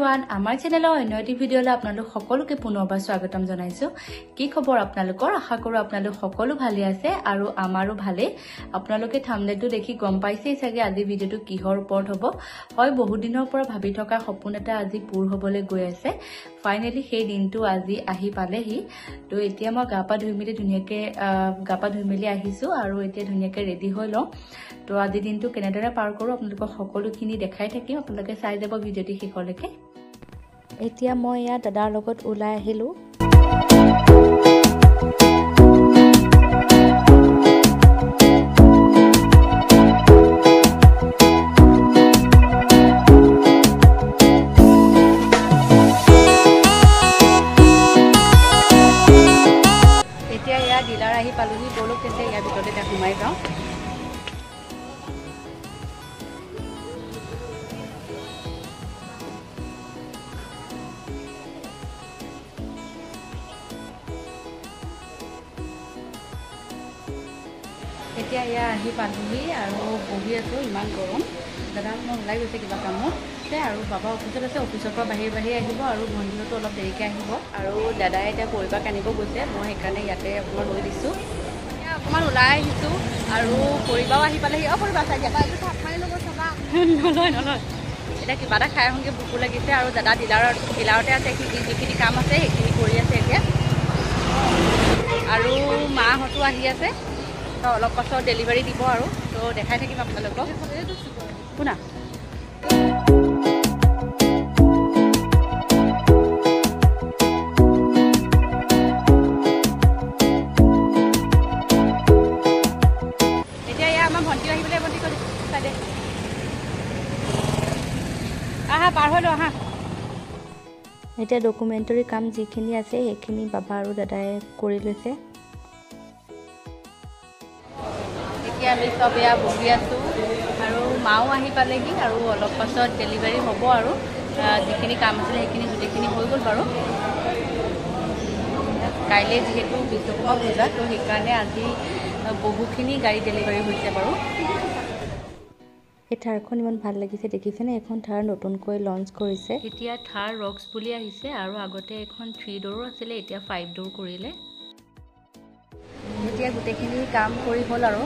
Everyone আমাৰ চেনেলৰ অন্য এটি ভিডিঅ'লৈ আপোনালোক সকলোকে পুনৰবাৰ স্বাগতম জনাইছো কি খবৰ আপোনালোকৰ আশা কৰো আপোনালোক সকলো ভালে আছে আৰু আমাৰো ভালে আপোনালোকে থাম্বনেলটো দেখি গম পাইছেই চাগে আজি ভিডিঅ'টো কিহৰ ওপৰত হ'ব হয় বহুত দিনৰ পৰা ভাবি থকা সপোন এটা আজি পূৰ হ'বলৈ গৈ আছে ফাইনালি সেই দিনটো আজি আহি পালেহি তো এতিয়া মই গাপা ধুই মেলি আহিছো আৰু এতিয়া ধুনীয়াকৈ ৰেডি হৈ লওঁ তো আজি দিনটো কেনেদৰে পাৰ কৰো আপোনালোকক সকলোখিনি দেখাই থাকিম আপোনালোকে চাই যাব ভিডিঅ'টি শেষলৈকে এতিয়া মই ইয়া দাদাৰ লগত ওলাই আহিলো এতিয়া ইয়া ডিলাৰ আহি পালোহি বলক তেন্তে ইয়াৰ ভিতৰতে সোমাই যাওঁ এতিয়া ইয়া আহি পালোহি আৰু বহি আছো ইমান গৰম দাদা মই ওলাই গৈছে কিবা কামত আৰু বাবা অফিচত আছে অফিচৰ পৰা বাহিৰ আহিব আৰু ভণ্টিহঁতো অলপ দেৰিকৈ আহিব আৰু দাদাই এতিয়া পৰিবাক আনিব গৈছে মই সেইকাৰণে ইয়াতে অকণমান ৰৈ দিছোঁ অকণমান ওলাই আহিছোঁ আৰু পৰিবাও আহি পালেহি পৰিবা চাই দিয়া নলয় এতিয়া কিবা এটা খাই আহোঁগৈ ভোকো লাগিছে আৰু দাদা ডিলাৰতে আছে যিখিনি কাম আছে সেইখিনি কৰি আছে এতিয়া আৰু মাহঁতো আহি আছে তো অলপ পাছত ডেলিভাৰী দিব আৰু তো দেখাই থাকিম আপোনালোকক শুনা এতিয়া এয়া আমাৰ ভণ্টিও আহিবলৈ ভণ্টি কৈ চাই দে আহা পাৰ হৈ লওঁ আহা এতিয়া ডকুমেণ্টৰী কাম যিখিনি আছে সেইখিনি বাবা আৰু দাদাই কৰি লৈছে এতিয়া আমি চব এয়া বহি আছোঁ আৰু মাও আহি পালেহি আৰু অলপ পাছত ডেলিভাৰী হ'ব আৰু যিখিনি কাম আছিলে সেইখিনি গোটেইখিনি হৈ গ'ল বাৰু কাইলৈ যিহেতু বিশ্বকৰ্মা পূজা তো সেইকাৰণে আজি বহুখিনি গাড়ী ডেলিভাৰী হৈছে বাৰু এই থাৰখন ইমান ভাল লাগিছে দেখিছেনে এখন থাৰ নতুনকৈ লঞ্চ কৰিছে এতিয়া থাৰ ৰক্স বুলি আহিছে আৰু আগতে এখন 3 ডোৰো আছিলে এতিয়া 5 ডোৰ কৰিলে এতিয়া গোটেইখিনি কাম কৰি হ'ল আৰু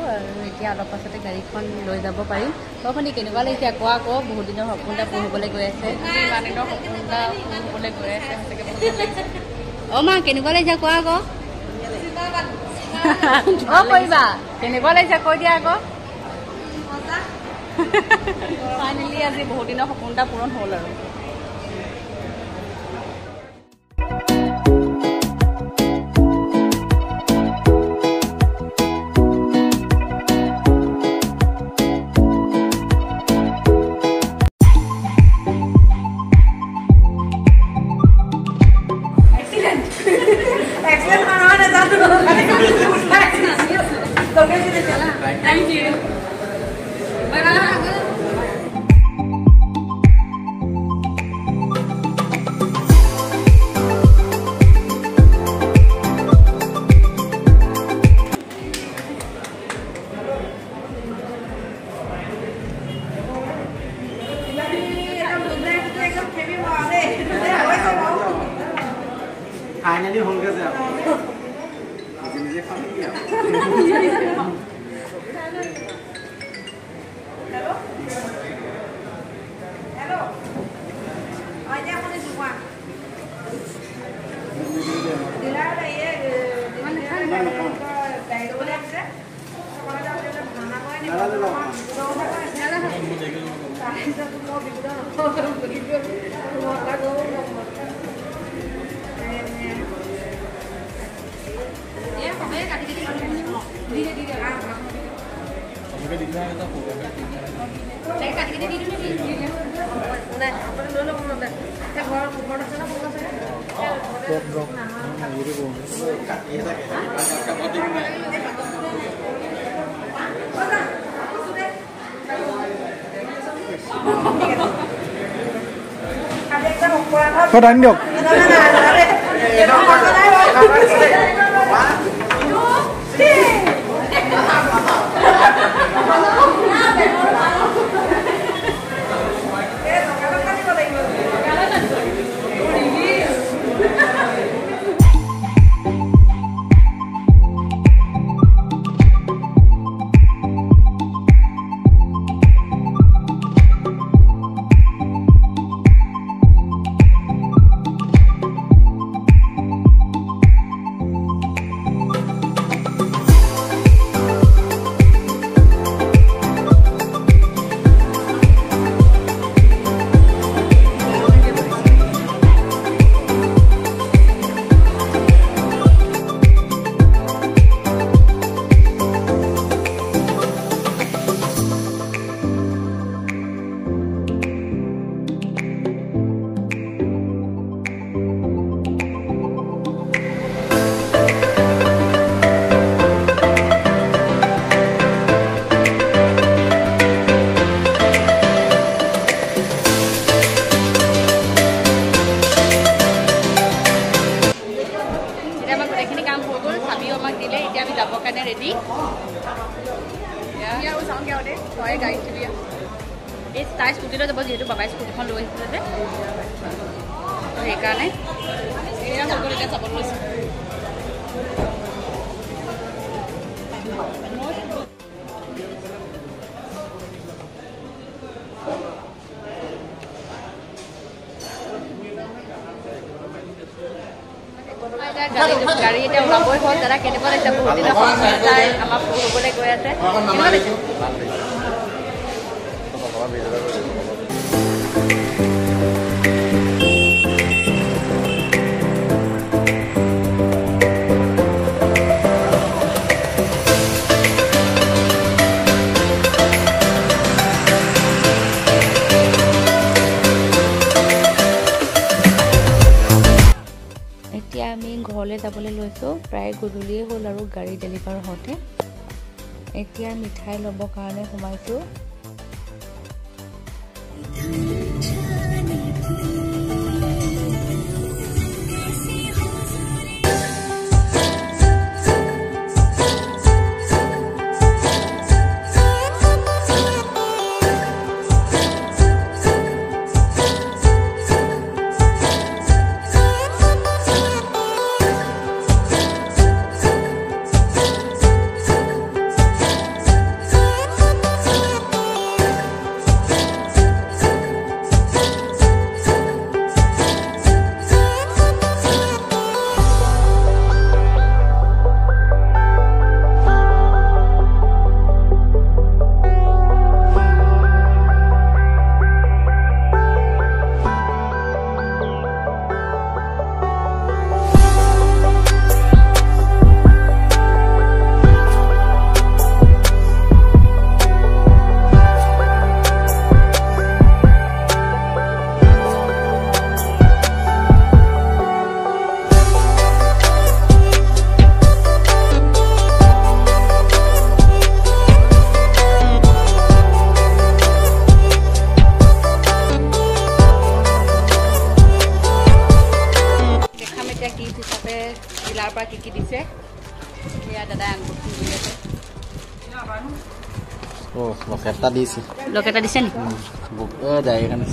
এতিয়া অলপ পাছতে গাড়ীখন লৈ যাব পাৰিম আপুনি কেনেকুৱা লাগিছে আকৌ বহুত দিনৰ সপোন এটা পঢ়িবলৈ গৈ আছে ইমান দিনৰ সপোন এটা পঢ়িবলৈ গৈ আছে মা কেনেকুৱা লাগিছে আকৌ কৰিবা কেনেকুৱা লাগিছে কৈ দিয়া আকৌ ফাইনেলি আজি বহুত দিনৰ সপোন এটা পূৰণ হ'ল আৰু Thank you. Finally, home ke jao. Mujhe खाने किया. Hello. आज आपण जुवा. दिला रे ये मन खाने का बैग वाला है. कोणा जाऊया खाना कोण नाही. चला चला. काही तर तू मो बिगडा. मोठा गो. धीरे धीरे मुझे दिख रहा है तो फोटो नहीं काट के दे दीजिए नहीं अपन लो लो बोलो ते घर फोटो से ना फोटो से ड्रॉप ये भी बोल ये था का बॉडी में तो डाल दो মই গাড়ীত থৈ এই তাই স্কুটিলৈ যাব যিহেতু বাবাই স্কুটিখন লৈ আহিছিলে যে সেইকাৰণে এয়া সকলোকে চাব লৈছোঁ গাড়ী এতিয়া ওলাবই হ'ল দাদা কেনেকুৱা লাগিছে বহুত দিনৰ সমস্যাই আমাক ফুৰিবলৈ গৈ আছে কেনেকুৱা লাগিছে এতিয়া আমি ঘৰলৈ যাবলৈ লৈছোঁ প্ৰায় গধূলিয়ে হ'ল আৰু গাড়ী ডেলিভাৰ হওঁতে এতিয়া মিঠাই ল'বৰ কাৰণে সোমাইছোঁ জিলাৰ পৰা কি দিছে সেয়া দাদাই আঙুঠি দি আছে লকেটটা দিছে লকেটটা দিছে নি যায় এখানে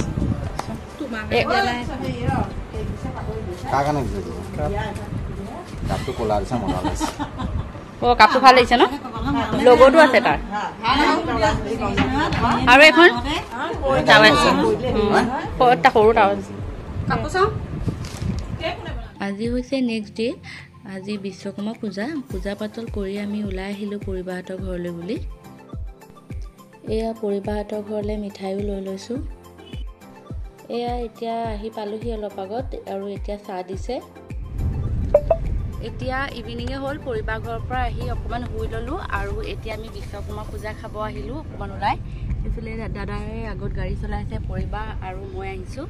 কাকানে কাপটো কলা দিছে মজা লাগিছে কাপটো ভাল লাগিছে ন লগোটো আছে তাৰ আৰু এখন সৰু টাৱেল আজি হৈছে নেক্সট ডে আজি বিশ্বকৰ্মা পূজা পাতল কৰি আমি ওলাই আহিলোঁ পৰিবাহঁতৰ ঘৰলৈ বুলি এয়া পৰিবাহঁতৰ ঘৰলৈ মিঠাইও লৈ লৈছোঁ এয়া এতিয়া আহি পালোহি অলপ আগত আৰু এতিয়া চাহ দিছে এতিয়া ইভিনিঙে হ'ল পৰিবাৰ ঘৰৰ পৰা আহি অকণমান শুই ল'লোঁ আৰু এতিয়া আমি বিশ্বকৰ্মা পূজা খাব আহিলোঁ অকণমান ওলাই এইফালে দাদাই আগত গাড়ী চলাইছে পৰিবা আৰু মই আহিছোঁ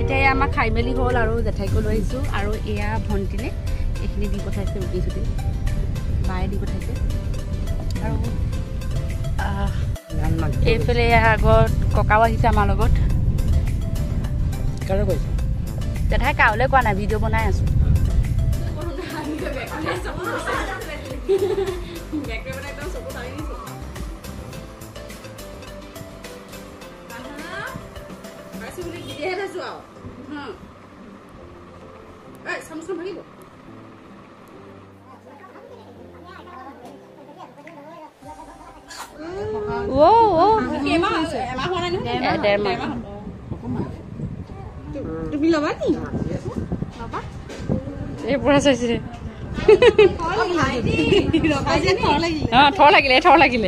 এতিয়া আমাক খাই মেলি হ'ল আৰু জেঠাইকো লৈ আহিছোঁ আৰু এয়া ভণ্টিলে এইখিনি দি পঠাইছে ৰুটি চুটি বায়ে দি পঠাইছে আৰু এইফালে আগত ককাও আহিছে আমাৰ লগত জেঠাই কাউলৈ কোৱা নাই ভিডিঅ' বনাই আছোঁ তুমি ল'বা নি এইবোৰ চাইছে থৰ লাগিলে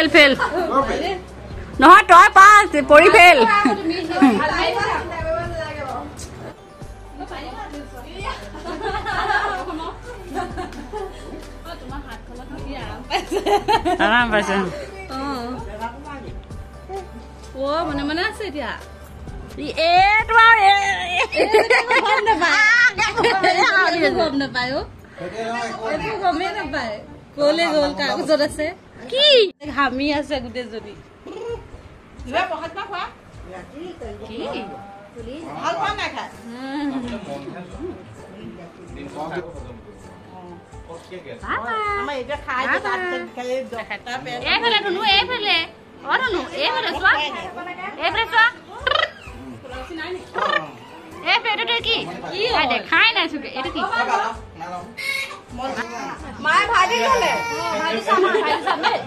ফেল নহয় তই পাঁচ পৰি ফেল আৰাম পাইছে মনে মনে আছে এতিয়া এইটো গম নাপায় এইটো গমেই নাপায় গলে গ'ল কাগজত আছে কি ঘামি আছে গোটেইজনী এইফালে ধুনু এইফালে ধুনু এইফালে চোৱা এইফালে চোৱা এইটো কি দেখাই নাই চোকে এইটো কি মায়ে ভাজি গলে ভাই